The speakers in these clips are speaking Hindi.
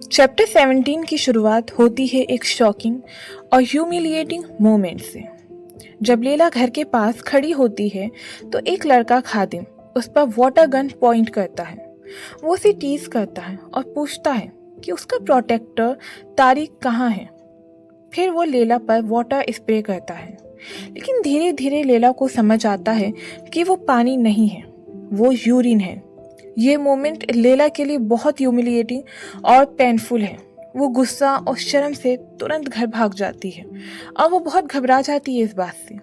चैप्टर 17 की शुरुआत होती है एक शॉकिंग और ह्यूमिलिएटिंग मोमेंट से। जब लैला घर के पास खड़ी होती है तो एक लड़का खादिम उस पर वाटर गन पॉइंट करता है। वो उसे टीज करता है और पूछता है कि उसका प्रोटेक्टर तारिक कहाँ है। फिर वो लैला पर वाटर स्प्रे करता है, लेकिन धीरे धीरे लैला को समझ आता है कि वो पानी नहीं है, वो यूरिन है। ये मोमेंट लैला के लिए बहुत ह्यूमिलिएटिंग और पेनफुल है। वो गुस्सा और शर्म से तुरंत घर भाग जाती है और वो बहुत घबरा जाती है इस बात से।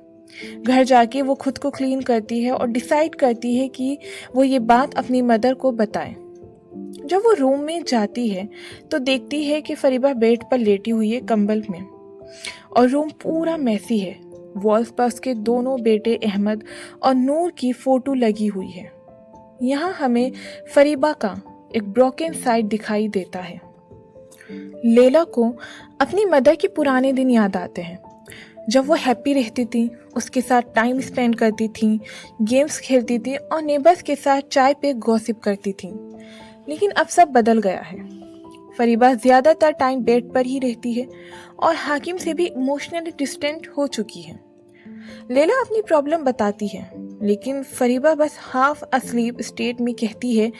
घर जाके वो खुद को क्लीन करती है और डिसाइड करती है कि वो ये बात अपनी मदर को बताए। जब वो रूम में जाती है तो देखती है कि फरीबा बेड पर लेटी हुई है कंबल में और रूम पूरा मैसी है। वॉल्स पर उसके दोनों बेटे अहमद और नूर की फोटो लगी हुई है। यहाँ हमें फरीबा का एक ब्रोकन साइड दिखाई देता है। लैला को अपनी मदर के पुराने दिन याद आते हैं, जब वो हैप्पी रहती थी, उसके साथ टाइम स्पेंड करती थी, गेम्स खेलती थी और नेबर्स के साथ चाय पे गॉसिप करती थी। लेकिन अब सब बदल गया है। फरीबा ज़्यादातर टाइम बेड पर ही रहती है और हाकिम से भी इमोशनली डिस्टेंट हो चुकी है। लैला अपनी प्रॉब्लम बताती है, लेकिन फरीबा बस हाफ अस्लीप स्टेट में कहती है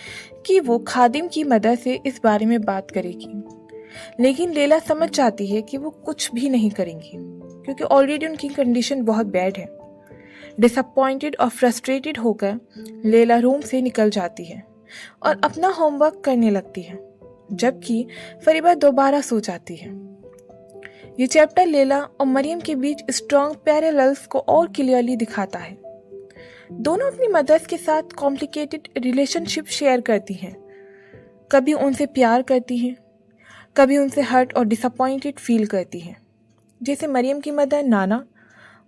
कि वो खादिम की मदद से इस बारे में बात करेगी। लेकिन लैला समझ जाती है कि वो कुछ भी नहीं करेंगी, क्योंकि ऑलरेडी उनकी कंडीशन बहुत बैड है। डिसअपॉइंटेड और फ्रस्ट्रेटेड होकर लैला रूम से निकल जाती है और अपना होमवर्क करने लगती है, जबकि फरीबा दोबारा सो जाती है। ये चैप्टर लैला और मरियम के बीच स्ट्रॉन्ग पैरेलल्स को और क्लियरली दिखाता है। दोनों अपनी मदर्स के साथ कॉम्प्लिकेटेड रिलेशनशिप शेयर करती हैं। कभी उनसे प्यार करती हैं, कभी उनसे हर्ट और डिसअपॉइंटेड फील करती हैं। जैसे मरियम की मदर नाना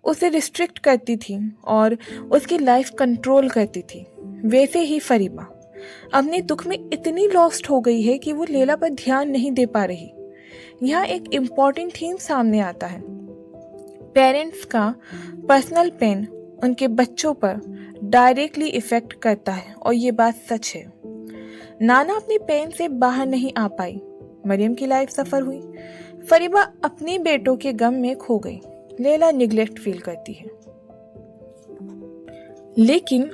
उसे रिस्ट्रिक्ट करती थी और उसकी लाइफ कंट्रोल करती थी, वैसे ही फरीबा अपने दुख में इतनी लॉस्ट हो गई है कि वो लैला पर ध्यान नहीं दे पा रही। यहाँ एक इम्पॉर्टेंट थीम सामने आता है। पेरेंट्स का पर्सनल पेन उनके बच्चों पर डायरेक्टली इफेक्ट करता है और ये बात सच है। नाना अपने पेन से बाहर नहीं आ पाई, मरियम की लाइफ सफ़र हुई। फरीबा अपने बेटों के गम में खो गई, लैला निगलेक्ट फील करती है। लेकिन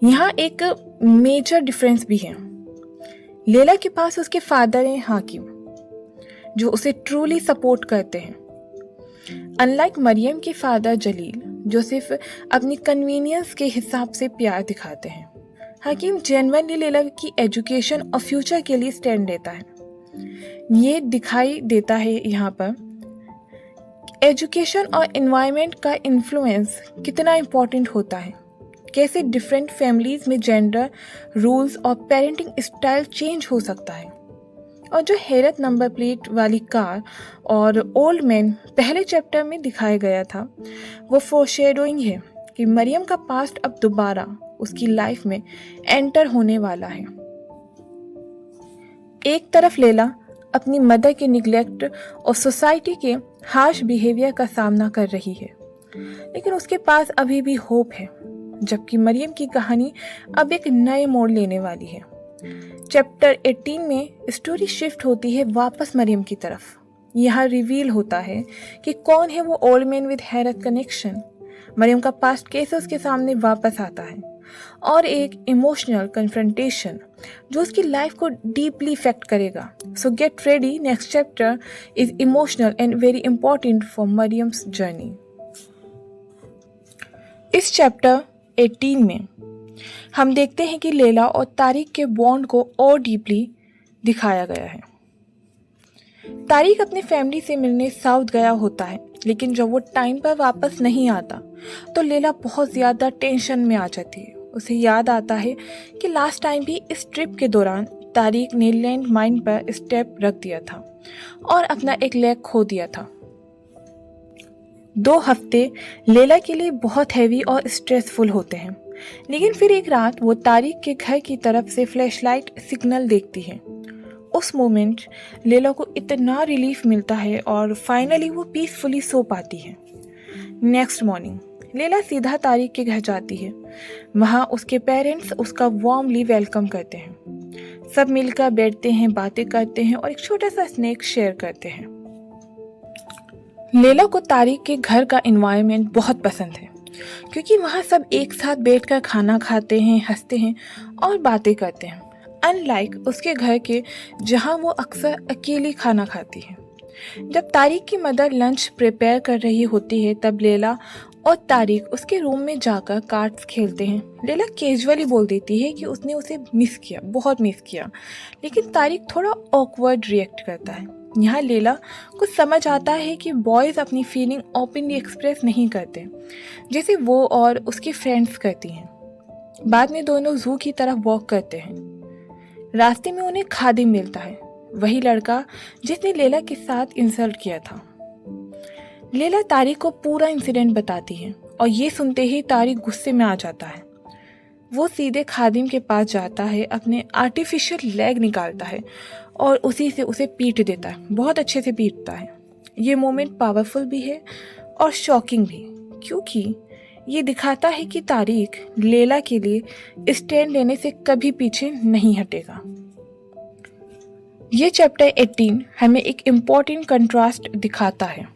यहाँ एक मेजर डिफरेंस भी है। लैला के पास उसके फादर हैं हाकिम, जो उसे ट्रूली सपोर्ट करते हैं। अनलाइक मरियम के फादर जलील, जो सिर्फ अपनी कन्वीनियंस के हिसाब से प्यार दिखाते हैं, हाकिम जेन्युइनली लैला की एजुकेशन और फ्यूचर के लिए स्टैंड लेता है। ये दिखाई देता है यहाँ पर एजुकेशन और एनवायरनमेंट का इन्फ्लुएंस कितना इम्पोर्टेंट होता है, कैसे डिफरेंट फैमिलीज में जेंडर रूल्स और पेरेंटिंग स्टाइल चेंज हो सकता है। और जो हैरत नंबर प्लेट वाली कार और ओल्ड मैन पहले चैप्टर में दिखाया गया था, वो फोरशैडोइंग है कि मरियम का पास्ट अब दोबारा उसकी लाइफ में एंटर होने वाला है। एक तरफ लैला अपनी मदर के निगलेक्ट और सोसाइटी के हार्श बिहेवियर का सामना कर रही है, लेकिन उसके पास अभी भी होप है। जबकि मरियम की कहानी अब एक नए मोड़ लेने वाली है। चैप्टर 18 में स्टोरी शिफ्ट होती है वापस मरियम की तरफ। यहाँ रिवील होता है कि कौन है वो ओल्ड मैन विद हैरत कनेक्शन। मरियम का पास्ट केस उसके सामने वापस आता है और एक इमोशनल कन्फ्रंटेशन जो उसकी लाइफ को डीपली इफेक्ट करेगा। सो get ready, next chapter is emotional and very important for Mariam's journey. इस चैप्टर 18 में हम देखते हैं कि लैला और तारिक के बॉन्ड को और डीपली दिखाया गया है। तारिक अपनी फैमिली से मिलने साउथ गया होता है, लेकिन जब वो टाइम पर वापस नहीं आता तो लैला बहुत ज़्यादा टेंशन में आ जाती है। उसे याद आता है कि लास्ट टाइम भी इस ट्रिप के दौरान तारिक ने लैंड माइन पर स्टेप रख दिया था और अपना एक लेग खो दिया था। 2 हफ्ते लैला के लिए बहुत हैवी और स्ट्रेसफुल होते हैं, लेकिन फिर एक रात वो तारिक के घर की तरफ से फ्लैशलाइट सिग्नल देखती है। उस मोमेंट लैला को इतना रिलीफ मिलता है और फाइनली वो पीसफुली सो पाती है। नेक्स्ट मॉर्निंग लैला सीधा तारिक के घर जाती है। वहाँ उसके पेरेंट्स उसका वार्मली वेलकम करते हैं। सब मिलकर बैठते हैं, बातें करते हैं और एक छोटा सा स्नैक शेयर करते हैं। लैला को तारिक के घर का एनवायरनमेंट बहुत पसंद है क्योंकि वहाँ सब एक साथ बैठकर खाना खाते हैं, हंसते हैं और बातें करते हैं, अनलाइक उसके घर के जहाँ वो अक्सर अकेली खाना खाती है। जब तारिक की मदर लंच प्रिपेयर कर रही होती है तब लैला और तारिक उसके रूम में जाकर कार्ड्स खेलते हैं। लैला कैजुअली बोल देती है कि उसने उसे मिस किया, बहुत मिस किया, लेकिन तारिक थोड़ा ऑकवर्ड रिएक्ट करता है। यहाँ लैला को समझ आता है कि बॉयज़ अपनी फीलिंग ओपनली एक्सप्रेस नहीं करते जैसे वो और उसके फ्रेंड्स करती हैं। बाद में दोनों जू की तरफ वॉक करते हैं। रास्ते में उन्हें खादिम मिलता है, वही लड़का जिसने लैला के साथ इंसल्ट किया था। लैला तारिक को पूरा इंसिडेंट बताती है और ये सुनते ही तारिक गुस्से में आ जाता है। वो सीधे खादिम के पास जाता है, अपने आर्टिफिशियल लेग निकालता है और उसी से उसे पीट देता है, बहुत अच्छे से पीटता है। ये मोमेंट पावरफुल भी है और शॉकिंग भी, क्योंकि ये दिखाता है कि तारिक लैला के लिए स्टैंड लेने से कभी पीछे नहीं हटेगा। ये चैप्टर 18 हमें एक इम्पॉर्टेंट कंट्रास्ट दिखाता है,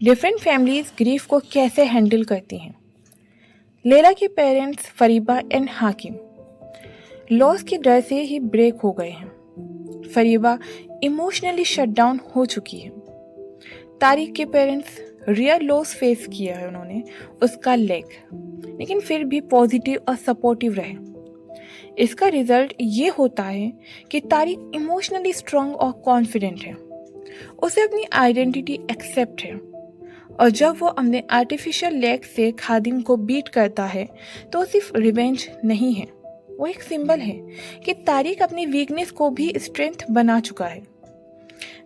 डिफरेंट फैमिलीज ग्रीफ को कैसे हैंडल करती हैं। लैला के पेरेंट्स फरीबा एंड हाकिम लॉस के डर से ही ब्रेक हो गए हैं। फरीबा इमोशनली शट डाउन हो चुकी है। तारिक के पेरेंट्स रियल लॉस फेस किया है उन्होंने, उसका लेग, लेकिन फिर भी पॉजिटिव और सपोर्टिव रहे। इसका रिजल्ट ये होता है कि तारिक इमोशनली स्ट्रांग और कॉन्फिडेंट है, उसे अपनी आइडेंटिटी एक्सेप्ट है, और जब वो अपने आर्टिफिशियल लेग से खादिम को बीट करता है तो सिर्फ रिवेंज नहीं है, वो एक सिंबल है कि तारिक अपनी वीकनेस को भी स्ट्रेंथ बना चुका है।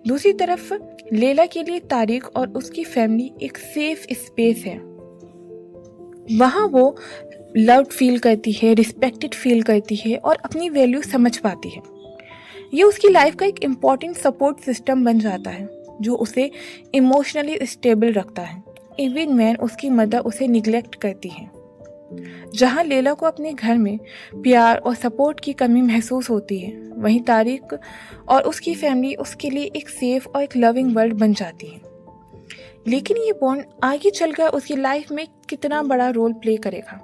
दूसरी तरफ लैला के लिए तारिक और उसकी फैमिली एक सेफ स्पेस है। वहाँ वो लव्ड फील करती है, रिस्पेक्टेड फील करती है और अपनी वैल्यू समझ पाती है। ये उसकी लाइफ का एक इम्पॉर्टेंट सपोर्ट सिस्टम बन जाता है जो उसे इमोशनली स्टेबल रखता है, इवन व्हेन उसकी मदर उसे निगलेक्ट करती है। जहाँ लैला को अपने घर में प्यार और सपोर्ट की कमी महसूस होती है, वहीं तारिक और उसकी फैमिली उसके लिए एक सेफ और एक लविंग वर्ल्ड बन जाती है। लेकिन ये बॉन्ड आगे चलकर उसकी लाइफ में कितना बड़ा रोल प्ले करेगा,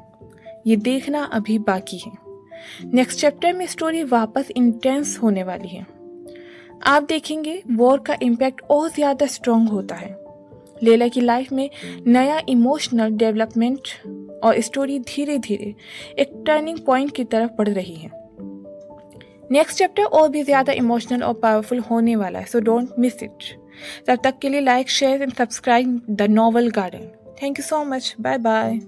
ये देखना अभी बाकी है। नेक्स्ट चैप्टर में स्टोरी वापस इंटेंस होने वाली है। आप देखेंगे वॉर का इम्पैक्ट और ज़्यादा स्ट्रॉन्ग होता है। लैला की लाइफ में नया इमोशनल डेवलपमेंट और स्टोरी धीरे धीरे एक टर्निंग पॉइंट की तरफ बढ़ रही है। नेक्स्ट चैप्टर और भी ज़्यादा इमोशनल और पावरफुल होने वाला है, सो डोंट मिस इट। तब तक के लिए like, share and subscribe the novel garden. Thank you so much, bye bye.